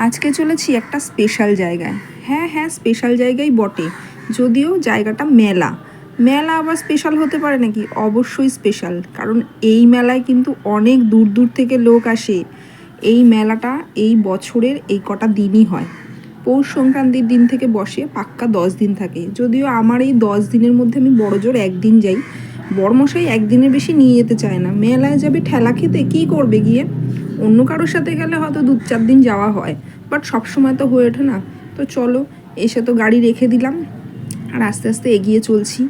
আজকে চলেছি একটা স্পেশাল জায়গায়। হ্যাঁ হ্যাঁ, স্পেশাল জায়গাই বটে, যদিও জায়গাটা মেলা। মেলা আবার স্পেশাল হতে পারে নাকি? অবশ্যই স্পেশাল, কারণ এই মেলায় কিন্তু অনেক দূর দূর থেকে লোক আসে। এই মেলাটা এই বছরের এই কটা দিনই হয়। পৌষ সংক্রান্তির দিন থেকে বসে, পাক্কা 10 দিন থাকে। যদিও আমার এই 10 দিনের মধ্যে আমি বড়জোর একদিন যাই। বড়মশাই একদিনের বেশি নিয়ে যেতে চায় না। মেলায় যাবে ঠেলা খেতে, কী করবে গিয়ে? অন্য কারোর সাথে গেলে হয়তো 2-4 দিন যাওয়া হয়, বাট সবসময় তো হয়ে ওঠে না। তো চলো, এসে তো গাড়ি রেখে দিলাম আর আস্তে আস্তে এগিয়ে চলছি।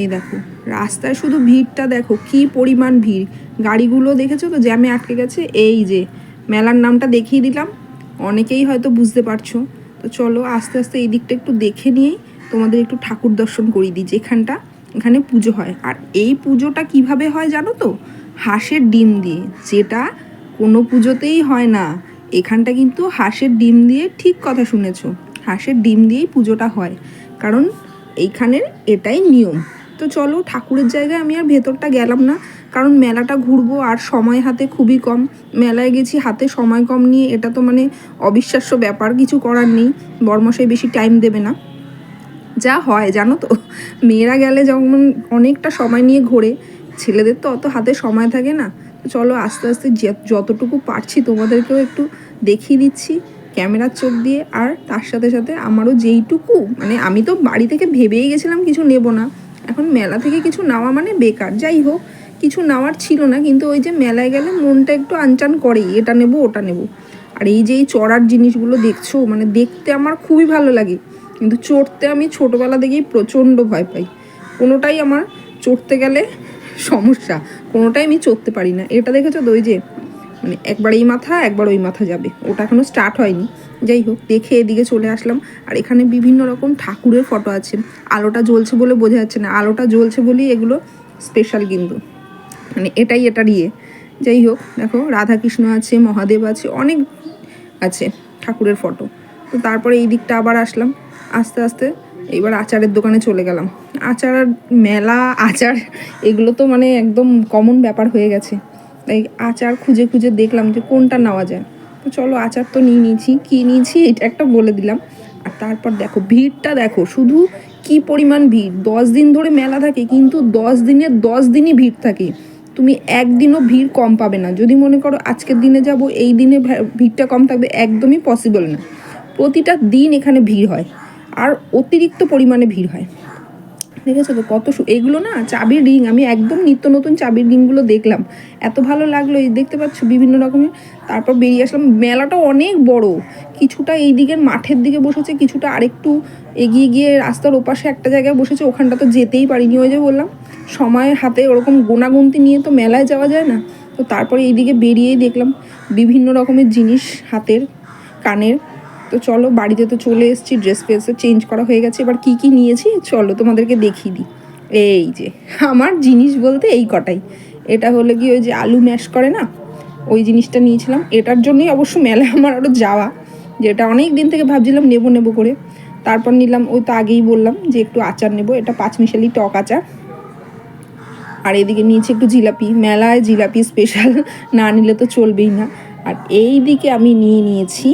এই দেখো রাস্তায় শুধু ভিড়টা দেখো, কি পরিমাণ ভিড়। গাড়িগুলো দেখেছো তো, জ্যামে আটকে গেছে। এই যে মেলার নামটা দেখিয়ে দিলাম, অনেকেই হয়তো বুঝতে পারছো। তো চলো আস্তে আস্তে এই দিকটা একটু দেখে নিয়েই তোমাদের একটু ঠাকুর দর্শন করিয়ে দিই, এখানে পুজো হয়। আর এই পুজোটা কিভাবে হয় জানো তো? হাঁসের ডিম দিয়ে, যেটা কোনো পুজোতেই হয় না। এখানটা কিন্তু হাঁসের ডিম দিয়ে, ঠিক কথা শুনেছ, হাঁসের ডিম দিয়েই পুজোটা হয়, কারণ এইখানের এটাই নিয়ম। তো চলো, ঠাকুরের জায়গায় আমি আর ভেতরটা গেলাম না, কারণ মেলাটা ঘুরবো আর সময় হাতে খুবই কম। মেলায় গেছি হাতে সময় কম নিয়ে, এটা তো মানে অবিশ্বাস্য ব্যাপার, কিছু করার নেই। বরমশাই বেশি টাইম দেবে না। যা হয় জানো তো, মেয়েরা গেলে যেমন অনেকটা সময় নিয়ে ঘোরে, ছেলেদের তো অত হাতে সময় থাকে না। তো চলো আস্তে আস্তে যতটুকু পারছি তোমাদেরকেও একটু দেখিয়ে দিচ্ছি ক্যামেরার চোখ দিয়ে। আর তার সাথে সাথে আমারও যেইটুকু, মানে আমি তো বাড়ি থেকে ভেবেই গেছিলাম কিছু নেব না। এখন মেলা থেকে কিছু নেওয়া মানে বেকার। যাই হোক, কিছু নেওয়ার ছিল না, কিন্তু ওই যে মেলায় গেলে মনটা একটু আনচান করেই, এটা নেব ওটা নেব। আর এই যে এই চড়ার জিনিসগুলো দেখছো, মানে দেখতে আমার খুবই ভালো লাগে, কিন্তু চড়তে আমি ছোটোবেলা থেকেই প্রচণ্ড ভয় পাই। কোনোটাই আমার চড়তে গেলে সমস্যা, কোনোটাই আমি চড়তে পারি না। এটা দেখেছো তো, ওই যে মানে একবার এই মাথা একবার ওই মাথা যাবে, ওটা এখনও স্টার্ট হয়নি। যাই হোক, দেখে এদিকে চলে আসলাম। আর এখানে বিভিন্ন রকম ঠাকুরের ফটো আছে। আলোটা জ্বলছে বলে বোঝা যাচ্ছে না, আলোটা জ্বলছে বলেই এগুলো স্পেশাল কিন্তু, মানে এটাই এটার ইয়ে। যাই হোক, দেখো রাধাকৃষ্ণ আছে, মহাদেব আছে, অনেক আছে ঠাকুরের ফটো। তো তারপরে এই দিকটা আবার আসলাম আস্তে আস্তে। এইবার আচারের দোকানে চলে গেলাম। আচার মেলা, আচার এগুলো তো মানে একদম কমন ব্যাপার হয়ে গেছে। তাই আচার খুঁজে খুঁজে দেখলাম যে কোনটা নেওয়া যায়। তো চলো, আচার তো নিয়ে নিয়েছি, কী নিয়েছি এটা একটা বলে দিলাম। আর তারপর দেখো ভিড়টা, দেখো শুধু কি পরিমাণ ভিড়। 10 দিন ধরে মেলা থাকে, কিন্তু 10 দিনের 10 দিনই ভিড় থাকে। তুমি একদিনও ভিড় কম পাবে না। যদি মনে করো আজকের দিনে যাব, এই দিনে ভিড়টা কম থাকবে, একদমই পসিবল না। প্রতিটা দিন এখানে ভিড় হয়, আর অতিরিক্ত পরিমাণে ভিড় হয়। দেখেছো তো কত এগুলো না চাবির রিং, আমি একদম নিত্য নতুন চাবির রিংগুলো দেখলাম, এত ভালো লাগলো। এই দেখতে পাচ্ছ বিভিন্ন রকমের। তারপর বেরিয়ে আসলাম। মেলাটা অনেক বড়, কিছুটা এই দিকের মাঠের দিকে বসেছে, কিছুটা আরেকটু এগিয়ে গিয়ে রাস্তার ওপাশে একটা জায়গায় বসেছে, ওখানটা তো যেতেই পারিনি। ওই যে বললাম, সময় হাতে ওরকম গোনাগুনতি নিয়ে তো মেলায় যাওয়া যায় না। তো তারপরে এইদিকে বেরিয়েই দেখলাম বিভিন্ন রকমের জিনিস, হাতের, কানের। তো চলো, বাড়িতে তো চলে এসেছি, ড্রেস ফ্রেসও চেঞ্জ করা হয়ে গেছে। এবার কি কি নিয়েছি চলো তোমাদেরকে দেখিয়ে দিই। এই যে আমার জিনিস বলতে এই কটাই। এটা হলো কি, ওই যে আলু ম্যাশ করে না, ওই জিনিসটা নিয়েছিলাম। এটার জন্যই অবশ্য মেলায় আমার আরও যাওয়া, যেটা অনেক দিন থেকে ভাবছিলাম নেবো নেবো করে। তারপর নিলাম, ওই তো আগেই বললাম যে একটু আচার নেবো, এটা 5 মিশালি টক আচার। আর এদিকে নিয়েছি একটু জিলাপি, মেলায় জিলাপি স্পেশাল, না নিলে তো চলবেই না। আর এই দিকে আমি নিয়ে নিয়েছি,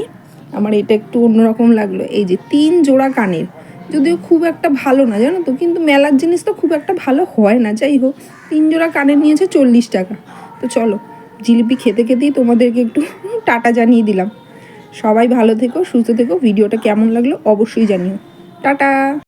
আমার এটা একটু অন্যরকম লাগলো, এই যে 3 জোড়া কানের। যদিও খুব একটা ভালো না জানো তো, কিন্তু মেলার জিনিস তো খুব একটা ভালো হয় না। যাই হোক, 3 জোড়া কানের নিয়েছে 40 টাকা। তো চলো, জিলিপি খেতে খেতেই তোমাদেরকে একটু টাটা জানিয়ে দিলাম। সবাই ভালো থেকো, সুস্থ থেকো। ভিডিওটা কেমন লাগলো অবশ্যই জানিও। টাটা।